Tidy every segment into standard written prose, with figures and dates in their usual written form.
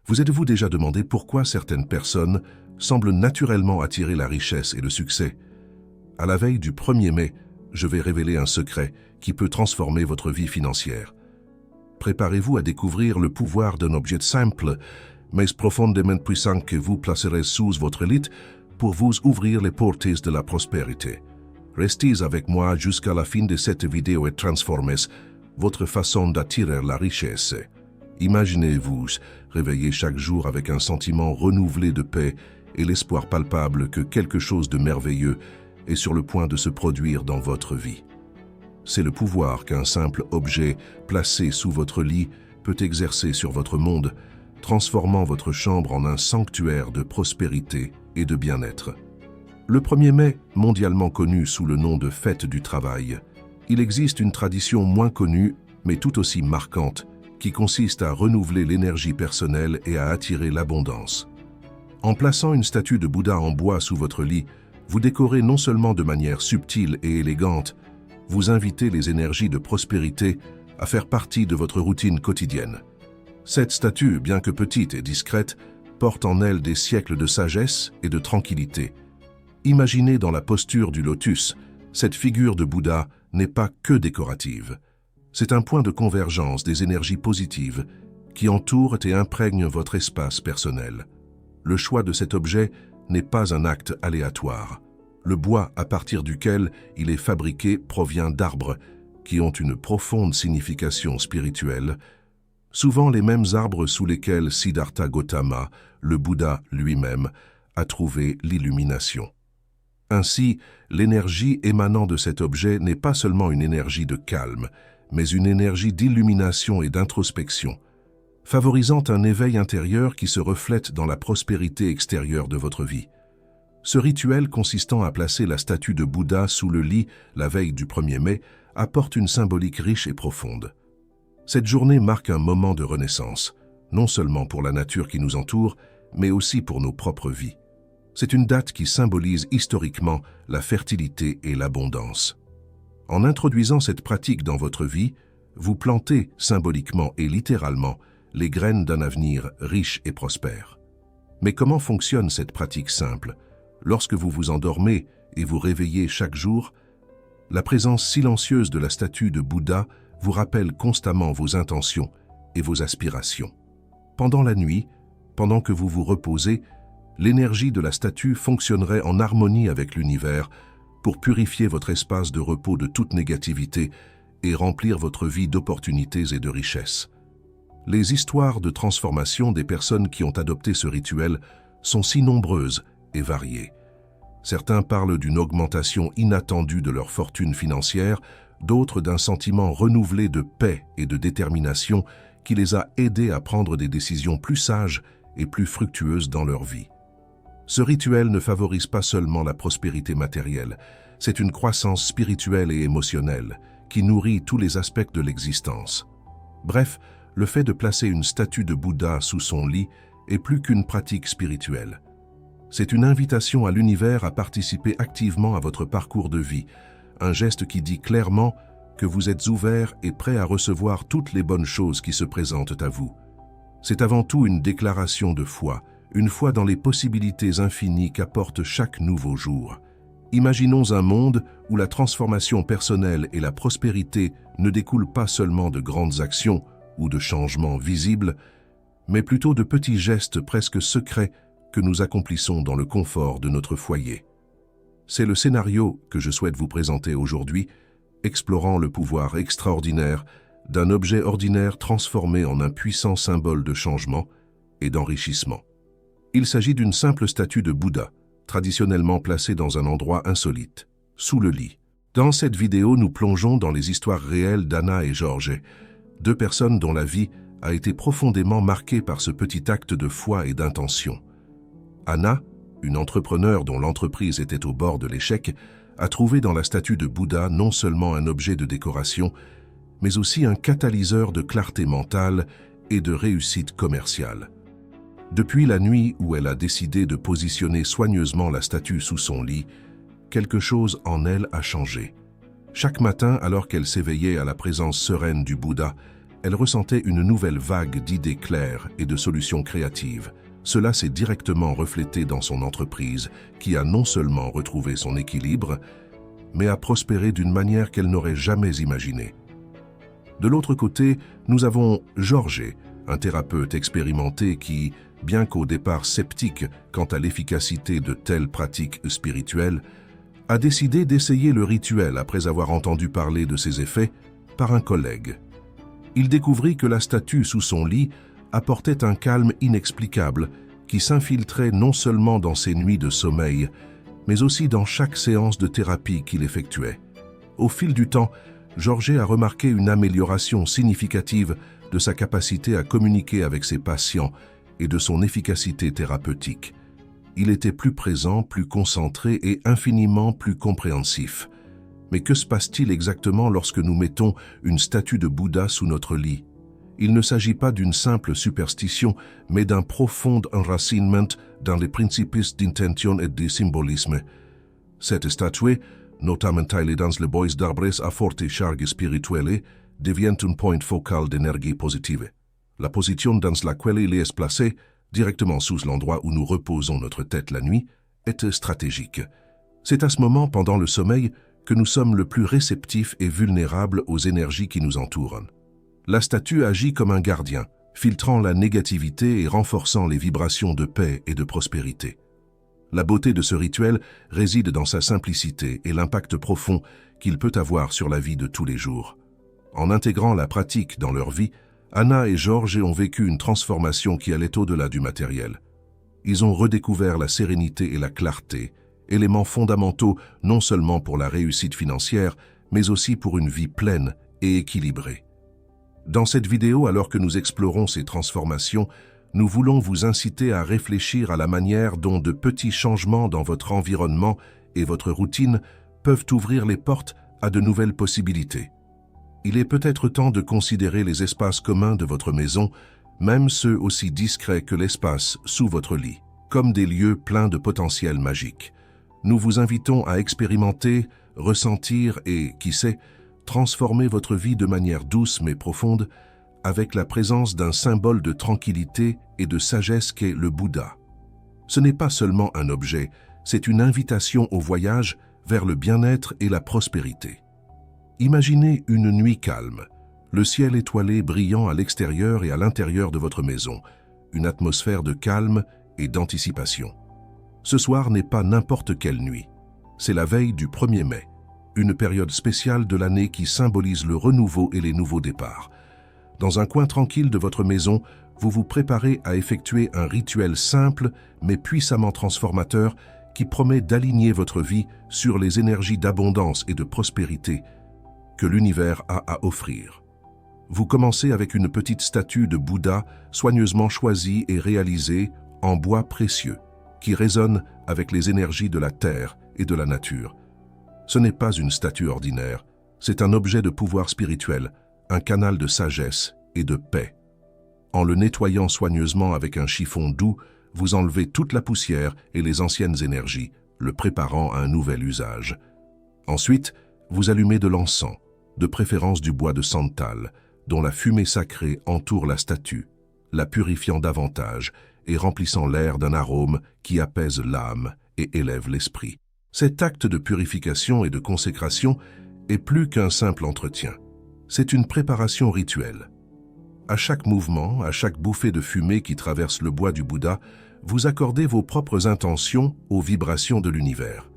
Vous êtes-vous déjà demandé pourquoi certaines personnes semblent naturellement attirer la richesse et le succès? À la veille du 1er mai, je vais révéler un secret qui peut transformer votre vie financière. Préparez-vous à découvrir le pouvoir d'un objet simple, mais profondément puissant que vous placerez sous votre lit pour vous ouvrir les portes de la prospérité. Restez avec moi jusqu'à la fin de cette vidéo et transformez votre façon d'attirer la richesse. Imaginez-vous réveiller chaque jour avec un sentiment renouvelé de paix et l'espoir palpable que quelque chose de merveilleux est sur le point de se produire dans votre vie. C'est le pouvoir qu'un simple objet placé sous votre lit peut exercer sur votre monde, transformant votre chambre en un sanctuaire de prospérité et de bien-être. Le 1er mai, mondialement connu sous le nom de Fête du Travail, il existe une tradition moins connue, mais tout aussi marquante, qui consiste à renouveler l'énergie personnelle et à attirer l'abondance. En plaçant une statue de Bouddha en bois sous votre lit, vous décorez non seulement de manière subtile et élégante, vous invitez les énergies de prospérité à faire partie de votre routine quotidienne. Cette statue, bien que petite et discrète, porte en elle des siècles de sagesse et de tranquillité. Imaginez dans la posture du lotus, cette figure de Bouddha n'est pas que décorative. C'est un point de convergence des énergies positives qui entourent et imprègnent votre espace personnel. Le choix de cet objet n'est pas un acte aléatoire. Le bois à partir duquel il est fabriqué provient d'arbres qui ont une profonde signification spirituelle, souvent les mêmes arbres sous lesquels Siddhartha Gautama, le Bouddha lui-même, a trouvé l'illumination. Ainsi, l'énergie émanant de cet objet n'est pas seulement une énergie de calme, mais une énergie d'illumination et d'introspection, favorisant un éveil intérieur qui se reflète dans la prospérité extérieure de votre vie. Ce rituel consistant à placer la statue de Bouddha sous le lit la veille du 1er mai apporte une symbolique riche et profonde. Cette journée marque un moment de renaissance, non seulement pour la nature qui nous entoure, mais aussi pour nos propres vies. C'est une date qui symbolise historiquement la fertilité et l'abondance. En introduisant cette pratique dans votre vie, vous plantez symboliquement et littéralement les graines d'un avenir riche et prospère. Mais comment fonctionne cette pratique simple? Lorsque vous vous endormez et vous réveillez chaque jour, la présence silencieuse de la statue de Bouddha vous rappelle constamment vos intentions et vos aspirations. Pendant la nuit, pendant que vous vous reposez, l'énergie de la statue fonctionnerait en harmonie avec l'univers pour purifier votre espace de repos de toute négativité et remplir votre vie d'opportunités et de richesses. Les histoires de transformation des personnes qui ont adopté ce rituel sont si nombreuses et variées. Certains parlent d'une augmentation inattendue de leur fortune financière, d'autres d'un sentiment renouvelé de paix et de détermination qui les a aidés à prendre des décisions plus sages et plus fructueuses dans leur vie. Ce rituel ne favorise pas seulement la prospérité matérielle, c'est une croissance spirituelle et émotionnelle qui nourrit tous les aspects de l'existence. Bref, le fait de placer une statue de Bouddha sous son lit est plus qu'une pratique spirituelle. C'est une invitation à l'univers à participer activement à votre parcours de vie, un geste qui dit clairement que vous êtes ouvert et prêt à recevoir toutes les bonnes choses qui se présentent à vous. C'est avant tout une déclaration de foi, une foi dans les possibilités infinies qu'apporte chaque nouveau jour. Imaginons un monde où la transformation personnelle et la prospérité ne découlent pas seulement de grandes actions ou de changements visibles, mais plutôt de petits gestes presque secrets que nous accomplissons dans le confort de notre foyer. C'est le scénario que je souhaite vous présenter aujourd'hui, explorant le pouvoir extraordinaire d'un objet ordinaire transformé en un puissant symbole de changement et d'enrichissement. Il s'agit d'une simple statue de Bouddha, traditionnellement placée dans un endroit insolite, sous le lit. Dans cette vidéo, nous plongeons dans les histoires réelles d'Anna et George, deux personnes dont la vie a été profondément marquée par ce petit acte de foi et d'intention. Anna, une entrepreneure dont l'entreprise était au bord de l'échec, a trouvé dans la statue de Bouddha non seulement un objet de décoration, mais aussi un catalyseur de clarté mentale et de réussite commerciale. Depuis la nuit où elle a décidé de positionner soigneusement la statue sous son lit, quelque chose en elle a changé. Chaque matin, alors qu'elle s'éveillait à la présence sereine du Bouddha, elle ressentait une nouvelle vague d'idées claires et de solutions créatives. Cela s'est directement reflété dans son entreprise, qui a non seulement retrouvé son équilibre, mais a prospéré d'une manière qu'elle n'aurait jamais imaginée. De l'autre côté, nous avons Jorge, un thérapeute expérimenté qui, bien qu'au départ sceptique quant à l'efficacité de telles pratiques spirituelles, a décidé d'essayer le rituel après avoir entendu parler de ses effets par un collègue. Il découvrit que la statue sous son lit apportait un calme inexplicable qui s'infiltrait non seulement dans ses nuits de sommeil, mais aussi dans chaque séance de thérapie qu'il effectuait. Au fil du temps, Jorge a remarqué une amélioration significative de sa capacité à communiquer avec ses patients et de son efficacité thérapeutique. Il était plus présent, plus concentré et infiniment plus compréhensif. Mais que se passe-t-il exactement lorsque nous mettons une statue de Bouddha sous notre lit? Il ne s'agit pas d'une simple superstition, mais d'un profond enracinement dans les principes d'intention et de symbolisme. Cette statue, notamment taillée dans les bois d'arbres à forte charge spirituelle, devient un point focal d'énergie positive. La position dans laquelle il est placé, directement sous l'endroit où nous reposons notre tête la nuit, est stratégique. C'est à ce moment, pendant le sommeil, que nous sommes le plus réceptifs et vulnérables aux énergies qui nous entourent. La statue agit comme un gardien, filtrant la négativité et renforçant les vibrations de paix et de prospérité. La beauté de ce rituel réside dans sa simplicité et l'impact profond qu'il peut avoir sur la vie de tous les jours. En intégrant la pratique dans leur vie, Anna et Jorge ont vécu une transformation qui allait au-delà du matériel. Ils ont redécouvert la sérénité et la clarté, éléments fondamentaux non seulement pour la réussite financière, mais aussi pour une vie pleine et équilibrée. Dans cette vidéo, alors que nous explorons ces transformations, nous voulons vous inciter à réfléchir à la manière dont de petits changements dans votre environnement et votre routine peuvent ouvrir les portes à de nouvelles possibilités. Il est peut-être temps de considérer les espaces communs de votre maison, même ceux aussi discrets que l'espace sous votre lit, comme des lieux pleins de potentiel magique. Nous vous invitons à expérimenter, ressentir et, qui sait, transformer votre vie de manière douce mais profonde avec la présence d'un symbole de tranquillité et de sagesse qu'est le Bouddha. Ce n'est pas seulement un objet, c'est une invitation au voyage vers le bien-être et la prospérité. Imaginez une nuit calme, le ciel étoilé brillant à l'extérieur et à l'intérieur de votre maison, une atmosphère de calme et d'anticipation. Ce soir n'est pas n'importe quelle nuit, c'est la veille du 1er mai, une période spéciale de l'année qui symbolise le renouveau et les nouveaux départs. Dans un coin tranquille de votre maison, vous vous préparez à effectuer un rituel simple mais puissamment transformateur qui promet d'aligner votre vie sur les énergies d'abondance et de prospérité que l'univers a à offrir. Vous commencez avec une petite statue de Bouddha soigneusement choisie et réalisée en bois précieux, qui résonne avec les énergies de la terre et de la nature. Ce n'est pas une statue ordinaire, c'est un objet de pouvoir spirituel, un canal de sagesse et de paix. En le nettoyant soigneusement avec un chiffon doux, vous enlevez toute la poussière et les anciennes énergies, le préparant à un nouvel usage. Ensuite, vous allumez de l'encens, de préférence du bois de santal, dont la fumée sacrée entoure la statue, la purifiant davantage et remplissant l'air d'un arôme qui apaise l'âme et élève l'esprit. Cet acte de purification et de consécration est plus qu'un simple entretien. C'est une préparation rituelle. À chaque mouvement, à chaque bouffée de fumée qui traverse le bois du Bouddha, vous accordez vos propres intentions aux vibrations de l'univers.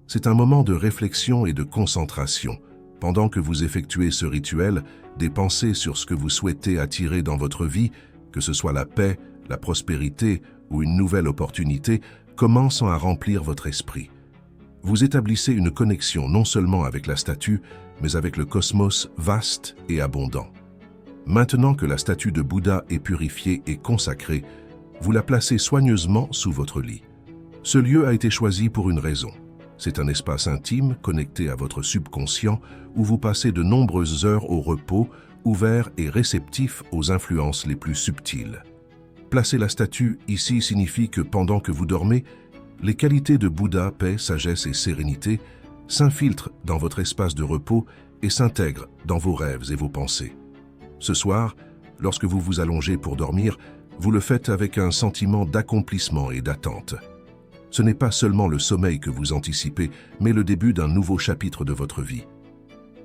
C'est un moment de réflexion et de concentration. Pendant que vous effectuez ce rituel, des pensées sur ce que vous souhaitez attirer dans votre vie, que ce soit la paix, la prospérité ou une nouvelle opportunité, commencent à remplir votre esprit. Vous établissez une connexion non seulement avec la statue, mais avec le cosmos vaste et abondant. Maintenant que la statue de Bouddha est purifiée et consacrée, vous la placez soigneusement sous votre lit. Ce lieu a été choisi pour une raison. C'est un espace intime, connecté à votre subconscient, où vous passez de nombreuses heures au repos, ouvert et réceptif aux influences les plus subtiles. Placer la statue ici signifie que pendant que vous dormez, les qualités de Bouddha, paix, sagesse et sérénité s'infiltrent dans votre espace de repos et s'intègrent dans vos rêves et vos pensées. Ce soir, lorsque vous vous allongez pour dormir, vous le faites avec un sentiment d'accomplissement et d'attente. Ce n'est pas seulement le sommeil que vous anticipez, mais le début d'un nouveau chapitre de votre vie.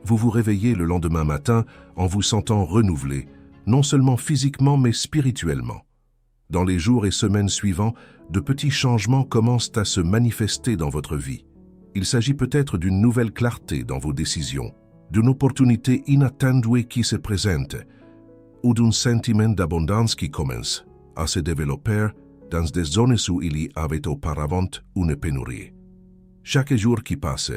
Vous vous réveillez le lendemain matin en vous sentant renouvelé, non seulement physiquement mais spirituellement. Dans les jours et semaines suivants, de petits changements commencent à se manifester dans votre vie. Il s'agit peut-être d'une nouvelle clarté dans vos décisions, d'une opportunité inattendue qui se présente, ou d'un sentiment d'abondance qui commence à se développer dans des zones où il y avait auparavant une pénurie. Chaque jour qui passe,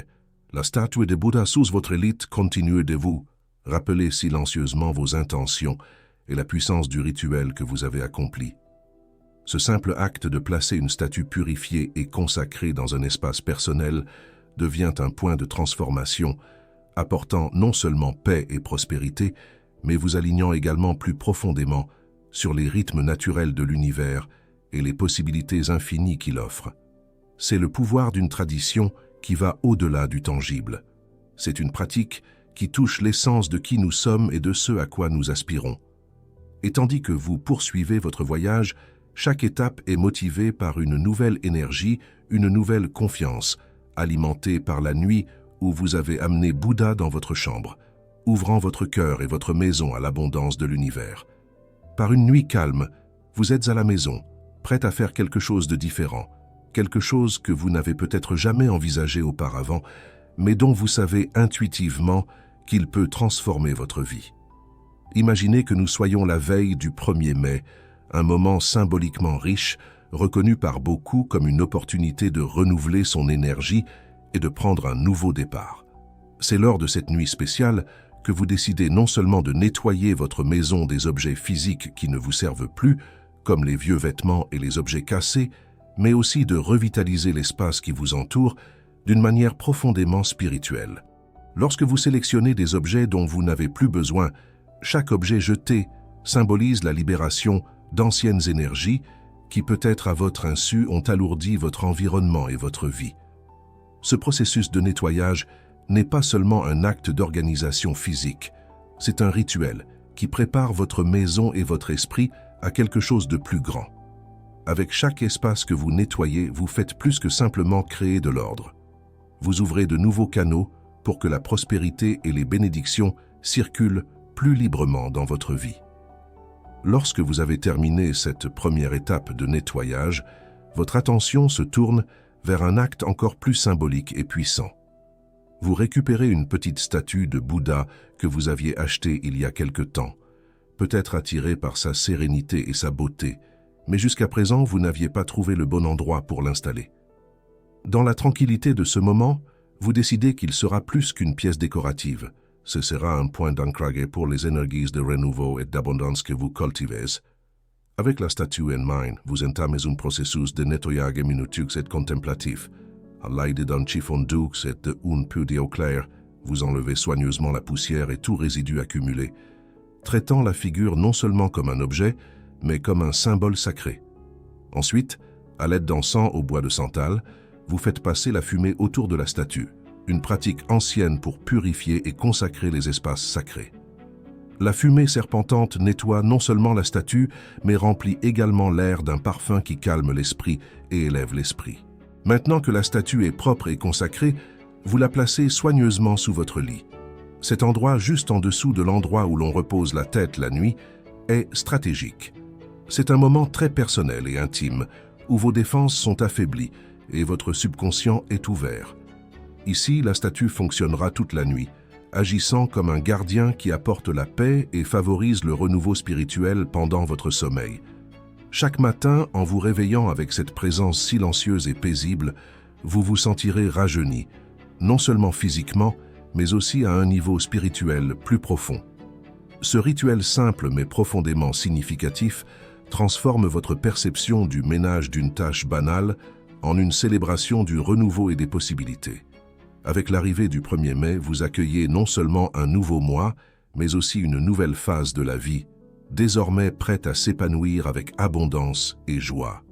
la statue de Bouddha sous votre lit continue de vous rappeler silencieusement vos intentions et la puissance du rituel que vous avez accompli. Ce simple acte de placer une statue purifiée et consacrée dans un espace personnel devient un point de transformation, apportant non seulement paix et prospérité, mais vous alignant également plus profondément sur les rythmes naturels de l'univers et les possibilités infinies qu'il offre. C'est le pouvoir d'une tradition qui va au-delà du tangible. C'est une pratique qui touche l'essence de qui nous sommes et de ce à quoi nous aspirons. Et tandis que vous poursuivez votre voyage, chaque étape est motivée par une nouvelle énergie, une nouvelle confiance, alimentée par la nuit où vous avez amené Bouddha dans votre chambre, ouvrant votre cœur et votre maison à l'abondance de l'univers. Par une nuit calme, vous êtes à la maison, prête à faire quelque chose de différent, quelque chose que vous n'avez peut-être jamais envisagé auparavant, mais dont vous savez intuitivement qu'il peut transformer votre vie. Imaginez que nous soyons la veille du 1er mai, un moment symboliquement riche, reconnu par beaucoup comme une opportunité de renouveler son énergie et de prendre un nouveau départ. C'est lors de cette nuit spéciale que vous décidez non seulement de nettoyer votre maison des objets physiques qui ne vous servent plus, comme les vieux vêtements et les objets cassés, mais aussi de revitaliser l'espace qui vous entoure d'une manière profondément spirituelle. Lorsque vous sélectionnez des objets dont vous n'avez plus besoin, chaque objet jeté symbolise la libération d'anciennes énergies qui, peut-être à votre insu, ont alourdi votre environnement et votre vie. Ce processus de nettoyage n'est pas seulement un acte d'organisation physique, c'est un rituel qui prépare votre maison et votre esprit à quelque chose de plus grand. Avec chaque espace que vous nettoyez, vous faites plus que simplement créer de l'ordre. Vous ouvrez de nouveaux canaux pour que la prospérité et les bénédictions circulent plus librement dans votre vie. Lorsque vous avez terminé cette première étape de nettoyage, votre attention se tourne vers un acte encore plus symbolique et puissant. Vous récupérez une petite statue de Bouddha que vous aviez achetée il y a quelque temps, peut-être attiré par sa sérénité et sa beauté, mais jusqu'à présent vous n'aviez pas trouvé le bon endroit pour l'installer. Dans la tranquillité de ce moment, vous décidez qu'il sera plus qu'une pièce décorative. Ce sera un point d'ancrage pour les énergies de renouveau et d'abondance que vous cultivez. Avec la statue en main, vous entamez un processus de nettoyage minutieux et contemplatif. À l'aide d'un chiffon doux et d'un peu d'eau claire, vous enlevez soigneusement la poussière et tout résidu accumulé, traitant la figure non seulement comme un objet, mais comme un symbole sacré. Ensuite, à l'aide d'encens au bois de santal, vous faites passer la fumée autour de la statue, une pratique ancienne pour purifier et consacrer les espaces sacrés. La fumée serpentante nettoie non seulement la statue, mais remplit également l'air d'un parfum qui calme l'esprit et élève l'esprit. Maintenant que la statue est propre et consacrée, vous la placez soigneusement sous votre lit. Cet endroit, juste en dessous de l'endroit où l'on repose la tête la nuit, est stratégique. C'est un moment très personnel et intime, où vos défenses sont affaiblies et votre subconscient est ouvert. Ici, la statue fonctionnera toute la nuit, agissant comme un gardien qui apporte la paix et favorise le renouveau spirituel pendant votre sommeil. Chaque matin, en vous réveillant avec cette présence silencieuse et paisible, vous vous sentirez rajeuni, non seulement physiquement, mais aussi à un niveau spirituel plus profond. Ce rituel simple mais profondément significatif transforme votre perception du ménage d'une tâche banale en une célébration du renouveau et des possibilités. Avec l'arrivée du 1er mai, vous accueillez non seulement un nouveau mois, mais aussi une nouvelle phase de la vie, désormais prête à s'épanouir avec abondance et joie.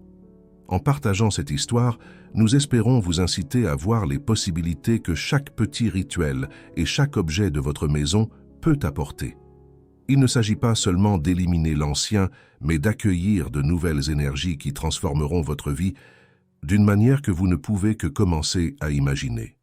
En partageant cette histoire, nous espérons vous inciter à voir les possibilités que chaque petit rituel et chaque objet de votre maison peut apporter. Il ne s'agit pas seulement d'éliminer l'ancien, mais d'accueillir de nouvelles énergies qui transformeront votre vie d'une manière que vous ne pouvez que commencer à imaginer.